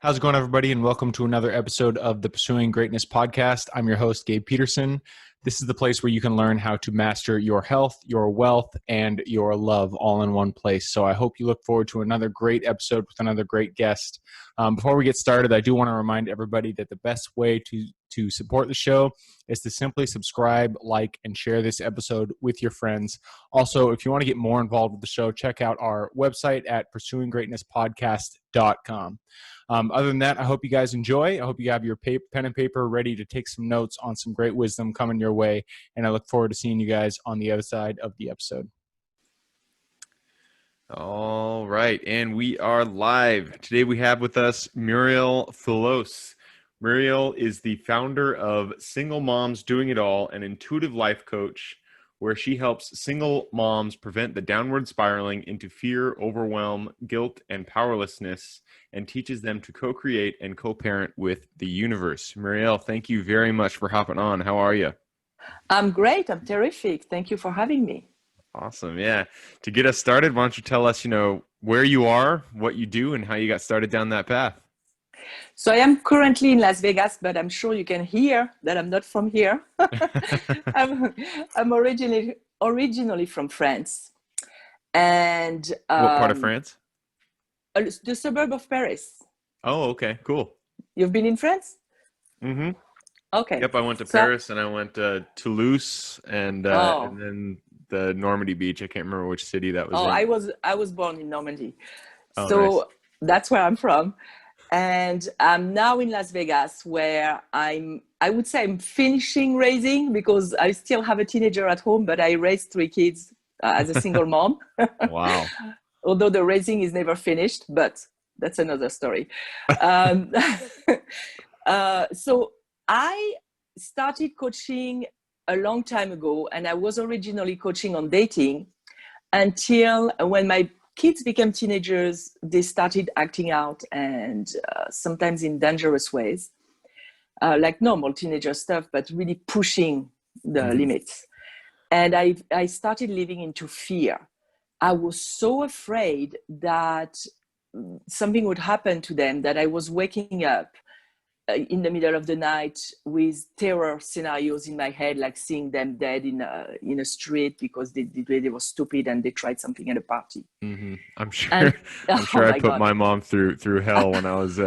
How's it going, everybody? And welcome to another episode of the Pursuing Greatness podcast. I'm your host, Gabe Peterson. This is the place where you can learn how to master your health, your wealth, and your love all in one place. So I hope you look forward to another great episode with another great guest. Before we get started, I do want to remind everybody that the best way to support the show is to simply subscribe, like, and share this episode with your friends. Also, if you want to get more involved with the show, check out our website at pursuinggreatnesspodcast.com. Other than that, I hope you guys enjoy. I hope you have your pen and paper ready to take some notes on some great wisdom coming your way. And I look forward to seeing you guys on the other side of the episode. All right. And we are live. Today we have with us Murielle Fellous. Murielle is the founder of Single Moms Doing It All, an intuitive life coach where she helps single moms prevent the downward spiraling into fear, overwhelm, guilt, and powerlessness, and teaches them to co-create and co-parent with the universe. Murielle, thank you very much for hopping on. How are you? I'm great. I'm terrific. Thank you for having me. Awesome. Yeah. To get us started, why don't you tell us, where you are, what you do, and how you got started down that path? So I am currently in Las Vegas, but I'm sure you can hear that I'm not from here. I'm originally from France. And what part of France? The suburb of Paris. Oh, okay. Cool. You've been in France? Mm-hmm. Okay. Yep, I went to Paris and I went to Toulouse and then the Normandy beach. I can't remember which city that was in. I was born in Normandy. Oh, so nice. That's where I'm from. And I'm now in Las Vegas, where I would say I'm finishing raising, because I still have a teenager at home, but I raised 3 kids as a single mom. Wow. Although the raising is never finished, but that's another story. So I started coaching a long time ago, and I was originally coaching on dating until when my kids became teenagers, they started acting out, and sometimes in dangerous ways, like normal teenager stuff, but really pushing the limits. And I started living into fear. I was so afraid that something would happen to them that I was waking up in the middle of the night with terror scenarios in my head, like seeing them dead in a street because they were stupid and they tried something at a party. Mm-hmm. I'm sure I put my mom through hell when I was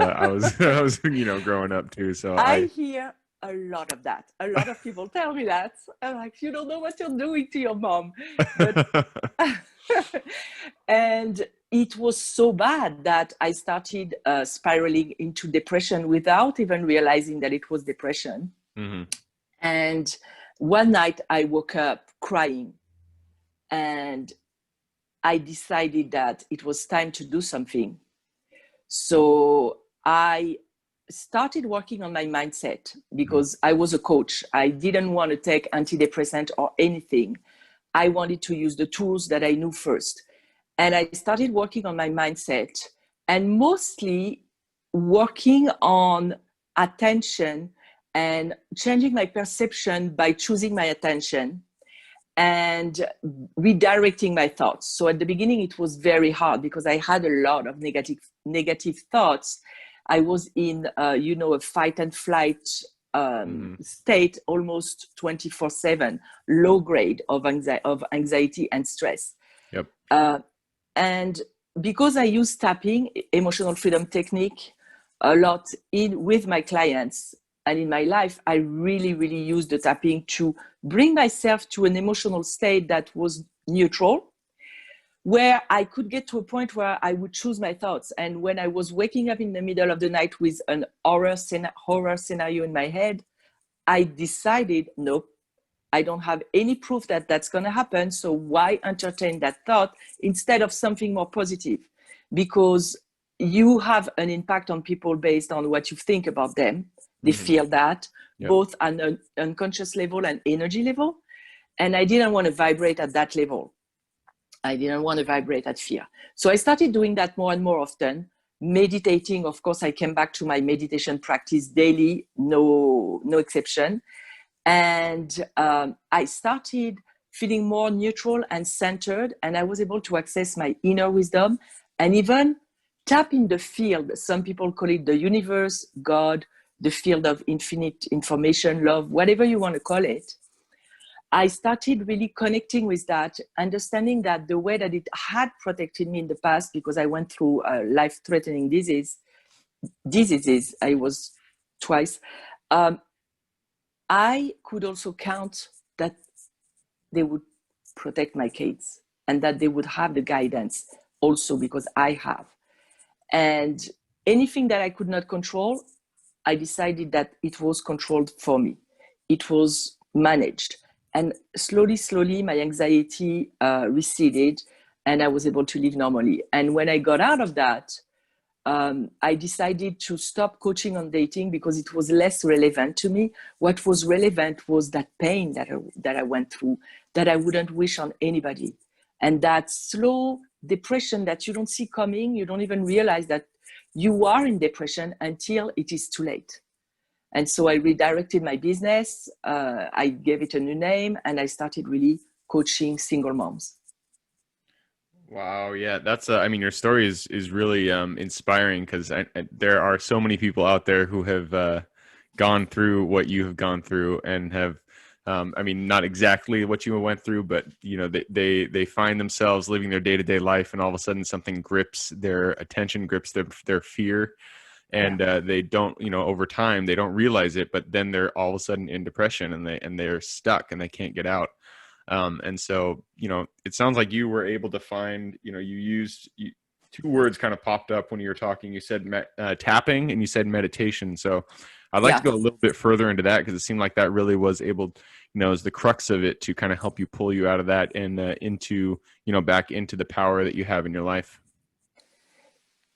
growing up too. So I hear a lot of that. A lot of people tell me that. I'm like, you don't know what you're doing to your mom. But and it was so bad that I started spiraling into depression without even realizing that it was depression. Mm-hmm. And one night I woke up crying, and I decided that it was time to do something. So I started working on my mindset, because I was a coach. I didn't want to take antidepressant or anything. I wanted to use the tools that I knew first. And I started working on my mindset, and mostly working on attention and changing my perception by choosing my attention and redirecting my thoughts. So at the beginning, it was very hard because I had a lot of negative thoughts. I was in, a fight and flight state almost 24/7, low grade of anxiety and stress. Yep. And because I use tapping, emotional freedom technique, a lot with my clients and in my life, I really, really use the tapping to bring myself to an emotional state that was neutral, where I could get to a point where I would choose my thoughts. And when I was waking up in the middle of the night with an horror scenario in my head, I decided, nope, I don't have any proof that that's going to happen. So why entertain that thought instead of something more positive? Because you have an impact on people based on what you think about them. They feel that, both on an unconscious level and energy level. And I didn't want to vibrate at that level. I didn't want to vibrate at fear. So I started doing that more and more often. Meditating, of course, I came back to my meditation practice daily, no exception. And I started feeling more neutral and centered, and I was able to access my inner wisdom and even tap in the field. Some people call it the universe, God, the field of infinite information, love, whatever you want to call it. I started really connecting with that, understanding that the way that it had protected me in the past, because I went through life-threatening diseases, I was twice, I could also count that they would protect my kids and that they would have the guidance also, because I have. And anything that I could not control, I decided that it was controlled for me. It was managed. And slowly, my anxiety receded and I was able to live normally. And when I got out of that, I decided to stop coaching on dating because it was less relevant to me. What was relevant was that pain that I went through that I wouldn't wish on anybody. And that slow depression that you don't see coming, you don't even realize that you are in depression until it is too late. And so I redirected my business, I gave it a new name, and I started really coaching single moms. Wow. Yeah. That's, I mean, your story is really inspiring, because there are so many people out there who have gone through what you have gone through and have, I mean, not exactly what you went through, but, you know, they find themselves living their day-to-day life, and all of a sudden something grips their attention, grips their fear. And they don't, you know, over time, they don't realize it, but then they're all of a sudden in depression, and they're stuck and they can't get out. And so, you know, it sounds like you were able to find, you know, two words kind of popped up when you were talking. You said tapping, and you said meditation. So I'd like to go a little bit further into that, because it seemed like that really was able, you know, is the crux of it to kind of help you pull you out of that and into, you know, back into the power that you have in your life.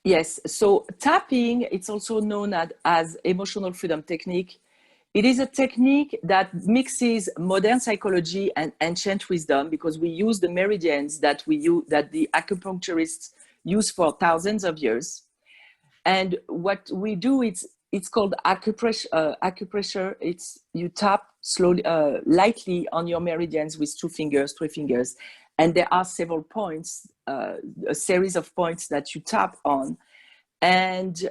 Yes. So tapping, it's also known as emotional freedom technique. It is a technique that mixes modern psychology and ancient wisdom, because we use the meridians that the acupuncturists use for thousands of years. And what we do, it's called acupressure. It's you tap slowly, lightly on your meridians with 2 fingers, 3 fingers. And there are several points, a series of points that you tap on. And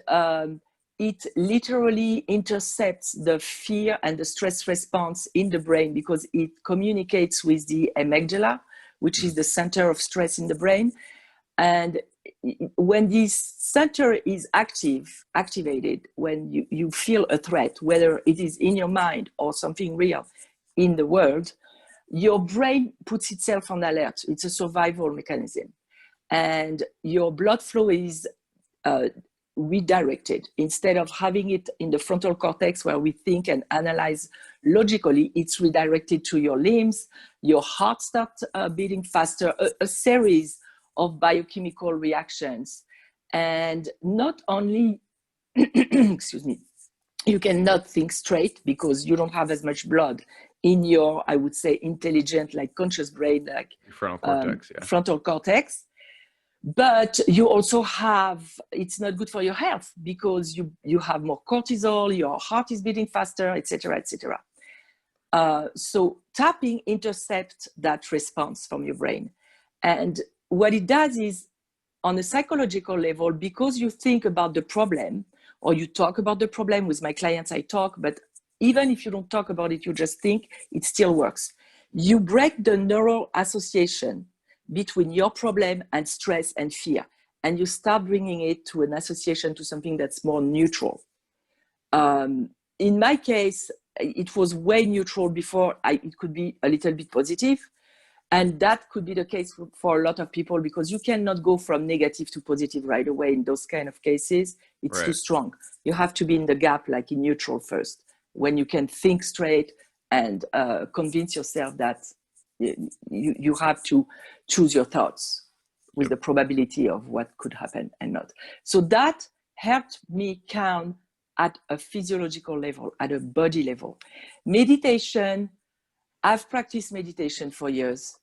it literally intercepts the fear and the stress response in the brain, because it communicates with the amygdala, which is the center of stress in the brain. And when this center is activated, when you feel a threat, whether it is in your mind or something real in the world, your brain puts itself on alert. It's a survival mechanism. And your blood flow is redirected. Instead of having it in the frontal cortex where we think and analyze logically, it's redirected to your limbs. Your heart starts beating faster, a series of biochemical reactions. And not only, excuse me, you cannot think straight because you don't have as much blood in your, I would say, intelligent, like conscious brain, like frontal cortex. But you also have, it's not good for your health because you have more cortisol, your heart is beating faster, etc., etc. So tapping intercepts that response from your brain. And what it does is, on a psychological level, because you think about the problem, or you talk about the problem. With my clients, I talk, but even if you don't talk about it, you just think, it still works. You break the neural association between your problem and stress and fear, and you start bringing it to an association to something that's more neutral. In my case, it was way neutral before. It could be a little bit positive, and that could be the case for a lot of people, because you cannot go from negative to positive right away in those kind of cases. It's too strong. You have to be in the gap, like in neutral first, when you can think straight and convince yourself that you have to choose your thoughts with the probability of what could happen and not. So that helped me calm at a physiological level, at a body level. Meditation, I've practiced meditation for years,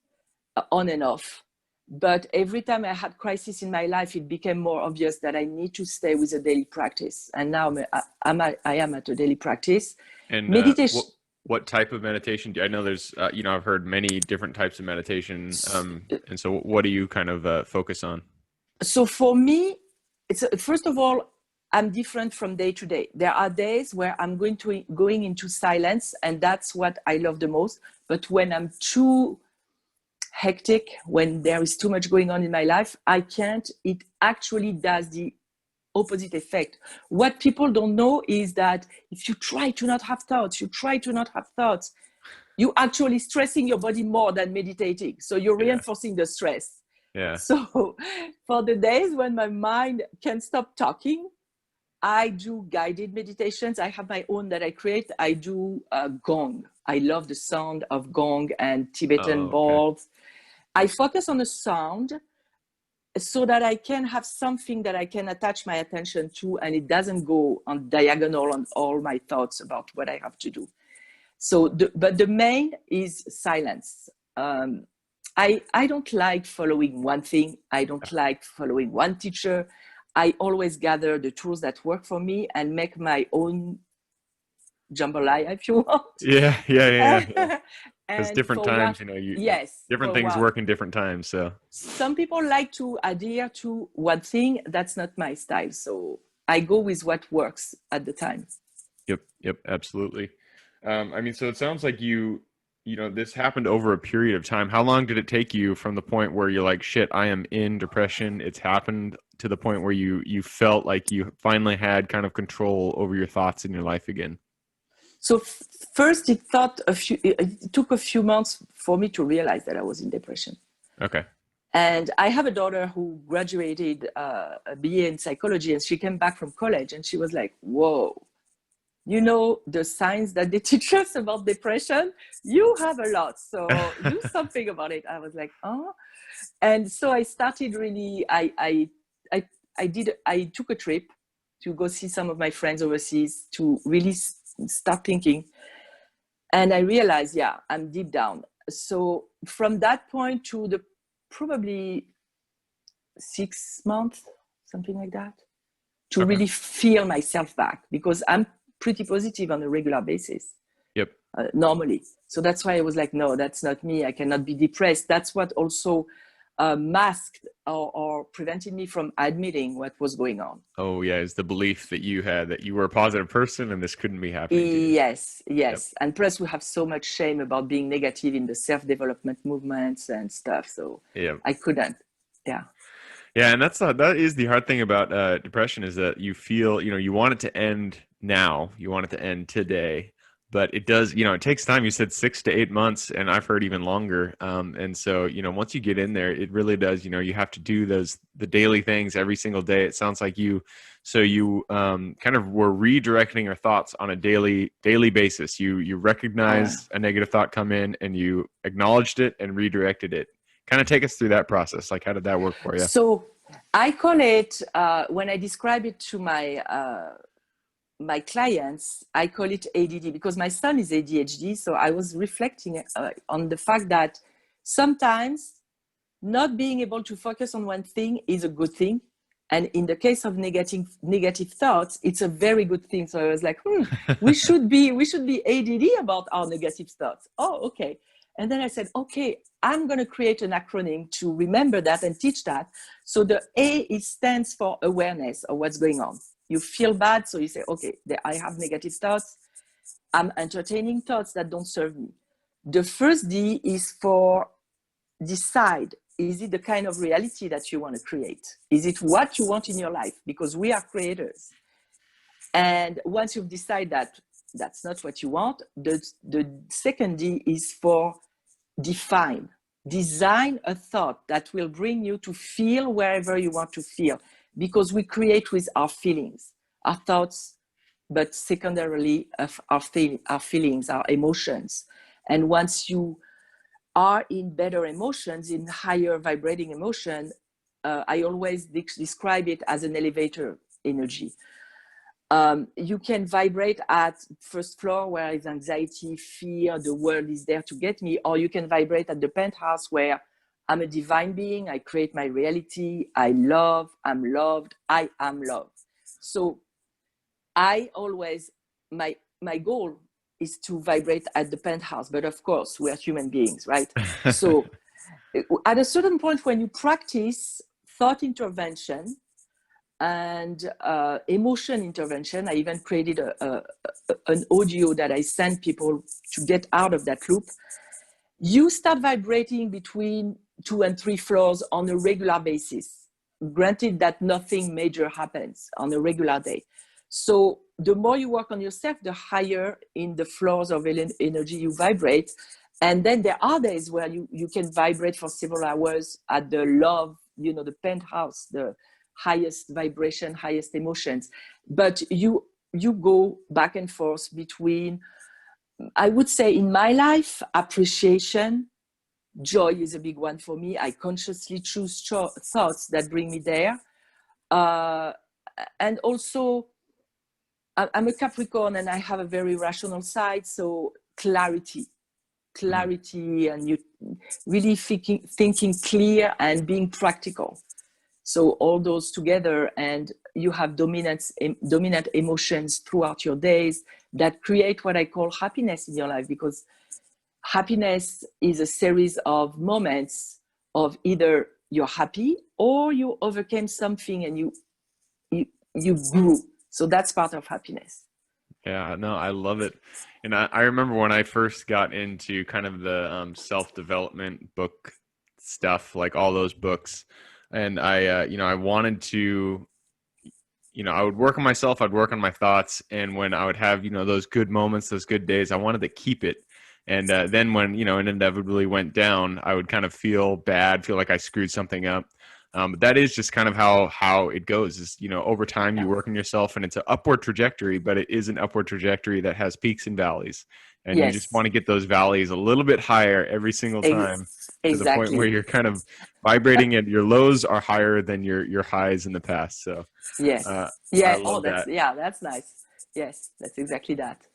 on and off. But every time I had crisis in my life, it became more obvious that I need to stay with a daily practice. And now I am at a daily practice. And meditation. What type of meditation do you, I know there's, I've heard many different types of meditation. And so what do you kind of focus on? So for me, first of all, I'm different from day to day. There are days where I'm going into silence, and that's what I love the most. But when I'm too hectic, when there is too much going on in my life, I can't. It actually does the opposite effect. What people don't know is that if you try to not have thoughts, you actually stressing your body more than meditating. So you're reinforcing the stress. Yeah. So for the days when my mind can't stop talking, I do guided meditations. I have my own that I create. I do gong. I love the sound of gong and Tibetan balls. I focus on the sound so that I can have something that I can attach my attention to, and it doesn't go on diagonal on all my thoughts about what I have to do. So, but the main is silence. I don't like following one thing. I don't like following one teacher. I always gather the tools that work for me and make my own jambalaya, if you want. Yeah. Because different times, different things work in different times. So some people like to adhere to one thing. That's not my style. So I go with what works at the time. Yep, absolutely. So it sounds like this happened over a period of time. How long did it take you from the point where you're like, shit, I am in depression, it's happened, to the point where you felt like you finally had kind of control over your thoughts in your life again? So first it took a few months for me to realize that I was in depression. Okay. And I have a daughter who graduated a BA in psychology, and she came back from college and she was like, whoa, the signs that they teach us about depression, you have a lot. So do something about it. I was like, oh. And so I started really, I took a trip to go see some of my friends overseas to really start thinking. And I realized, I'm deep down. So from that point to the probably 6 months, something like that, to really feel myself back, because I'm pretty positive on a regular basis. Yep. Normally. So that's why I was like, no, that's not me. I cannot be depressed. That's what also masked or prevented me from admitting what was going on. Oh yeah, is the belief that you had that you were a positive person and this couldn't be happening to you. Yes. Yep. And plus we have so much shame about being negative in the self-development movements and stuff. So I couldn't. Yeah. Yeah, and that is the hard thing about depression, is that you feel, you want it to end now, you want it to end today, but it does, it takes time. You said 6 to 8 months, and I've heard even longer. And so, once you get in there, it really does, you have to do the daily things every single day. It sounds like you kind of were redirecting your thoughts on a daily basis. You recognized a negative thought come in, and you acknowledged it and redirected it. Kind of take us through that process. Like, how did that work for you? So I call it, when I describe it to my clients, I call it ADD, because my son is ADHD. So I was reflecting on the fact that sometimes not being able to focus on one thing is a good thing. And in the case of negative thoughts, it's a very good thing. So I was like, we should be ADD about our negative thoughts. Oh, okay. And then I said, okay, I'm going to create an acronym to remember that and teach that. So the A stands for awareness of what's going on. You feel bad, so you say, okay, I have negative thoughts. I'm entertaining thoughts that don't serve me. The first D is for decide. Is it the kind of reality that you want to create? Is it what you want in your life? Because we are creators. And once you've decided that that's not what you want, the second D is for define. Design a thought that will bring you to feel wherever you want to feel, because we create with our feelings, our thoughts, but secondarily our feelings, our emotions. And once you are in better emotions, in higher vibrating emotion, I always describe it as an elevator energy. You can vibrate at first floor where is anxiety, fear, the world is there to get me, or you can vibrate at the penthouse where I'm a divine being, I create my reality, I'm loved, I am loved. So I always, my goal is to vibrate at the penthouse, but of course we are human beings, right? So at a certain point when you practice thought intervention, and emotion intervention. I even created an audio that I send people to get out of that loop. You start vibrating between 2 and 3 floors on a regular basis. Granted that nothing major happens on a regular day. So the more you work on yourself, the higher in the floors of energy you vibrate. And then there are days where you can vibrate for several hours at the love, the penthouse, the highest vibration, highest emotions. But you go back and forth between, I would say in my life, appreciation, joy is a big one for me. I consciously choose thoughts that bring me there. And also, I'm a Capricorn and I have a very rational side. So clarity, and you really thinking clear and being practical. So all those together, and you have dominant emotions throughout your days that create what I call happiness in your life, because happiness is a series of moments of either you're happy or you overcame something and you grew. So that's part of happiness. Yeah, no, I love it. And I remember when I first got into kind of the self-development book stuff, like all those books. And I wanted to, I would work on myself, I'd work on my thoughts. And when I would have, those good moments, those good days, I wanted to keep it. And then when, it inevitably went down, I would kind of feel bad, feel like I screwed something up. But that is just kind of how it goes is, over time you work on yourself and it's an upward trajectory, but it is an upward trajectory that has peaks and valleys. And you just want to get those valleys a little bit higher every single time to the point where you're kind of vibrating and your lows are higher than your highs in the past. So yes. I love that. That's nice. Yes, that's exactly that.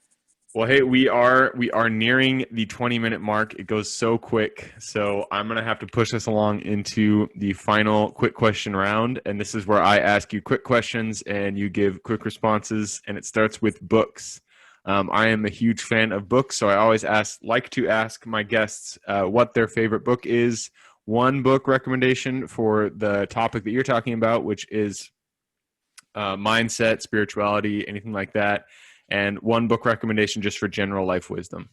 Well, hey, we are nearing the 20-minute mark. It goes so quick. So I'm going to have to push us along into the final quick question round. And this is where I ask you quick questions and you give quick responses. And it starts with books. I am a huge fan of books. So I always like to ask my guests what their favorite book is. One book recommendation for the topic that you're talking about, which is mindset, spirituality, anything like that. And one book recommendation just for general life wisdom.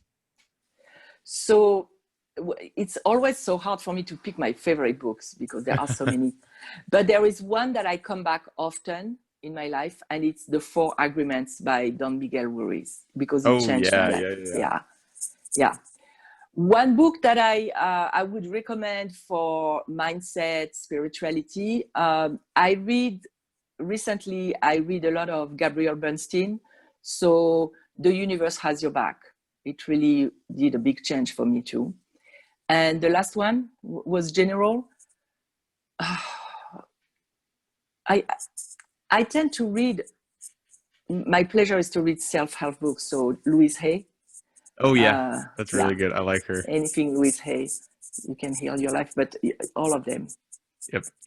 So it's always so hard for me to pick my favorite books because there are so many. But there is one that I come back often in my life, and it's The 4 Agreements by Don Miguel Ruiz, because it changed my life. Yeah. One book that I would recommend for mindset, spirituality. I read a lot of Gabrielle Bernstein. So The Universe Has Your Back. It really did a big change for me too. And the last one was general. I tend to read, my pleasure is to read self-help books. So Louise Hay. Oh yeah, that's really good. I like her. Anything Louise Hay, you can heal your life, but all of them.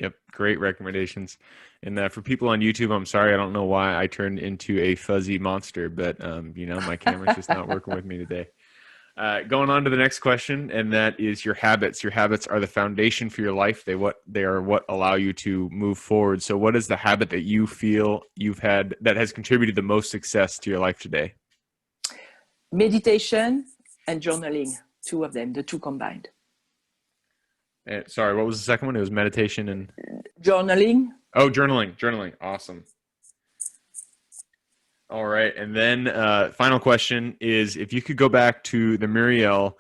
Yep. Great recommendations. And for people on YouTube, I'm sorry, I don't know why I turned into a fuzzy monster, but my camera's just not working with me today. Going on to the next question, and that is your habits. Your habits are the foundation for your life. They are what allow you to move forward. So what is the habit that you feel you've had that has contributed the most success to your life today? Meditation and journaling, 2 of them, the 2 combined. Sorry, what was the second one? It was meditation and journaling. Oh, journaling. Awesome. All right. And then final question is, if you could go back to the Murielle,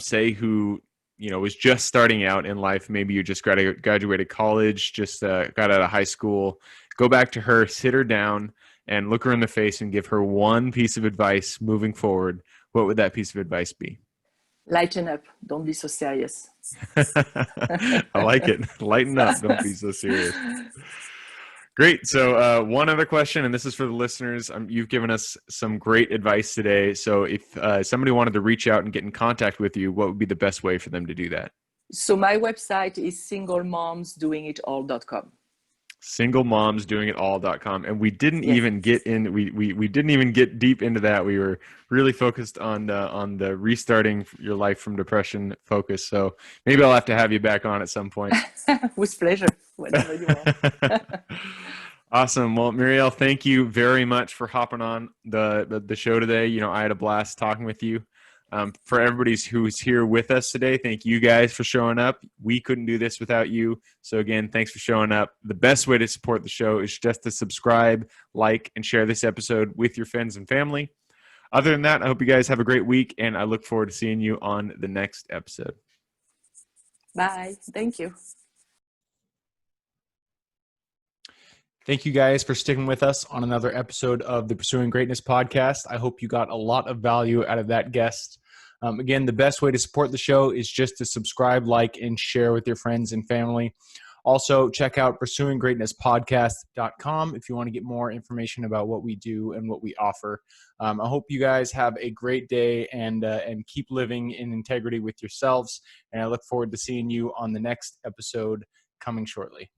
say who, was just starting out in life, maybe you just graduated college, just got out of high school, go back to her, sit her down and look her in the face and give her one piece of advice moving forward, what would that piece of advice be? Lighten up. Don't be so serious. I like it. Lighten up. Don't be so serious. Great. So one other question, and this is for the listeners. You've given us some great advice today. So if somebody wanted to reach out and get in contact with you, what would be the best way for them to do that? So my website is singlemomsdoingitall.com. singlemomsdoingitall.com. And we didn't even get in, we didn't even get deep into that. We were really focused on the restarting your life from depression focus. So maybe I'll have to have you back on at some point. With pleasure, whenever you want. Awesome. Well, Murielle, thank you very much for hopping on the show today. You know, I had a blast talking with you. For everybody who's here with us today, thank you guys for showing up. We couldn't do this without you. So again, thanks for showing up. The best way to support the show is just to subscribe, like, and share this episode with your friends and family. Other than that, I hope you guys have a great week, and I look forward to seeing you on the next episode. Bye. Thank you. Thank you guys for sticking with us on another episode of the Pursuing Greatness podcast. I hope you got a lot of value out of that guest. Again, the best way to support the show is just to subscribe, like, and share with your friends and family. Also, check out pursuinggreatnesspodcast.com if you want to get more information about what we do and what we offer. I hope you guys have a great day and keep living in integrity with yourselves. And I look forward to seeing you on the next episode coming shortly.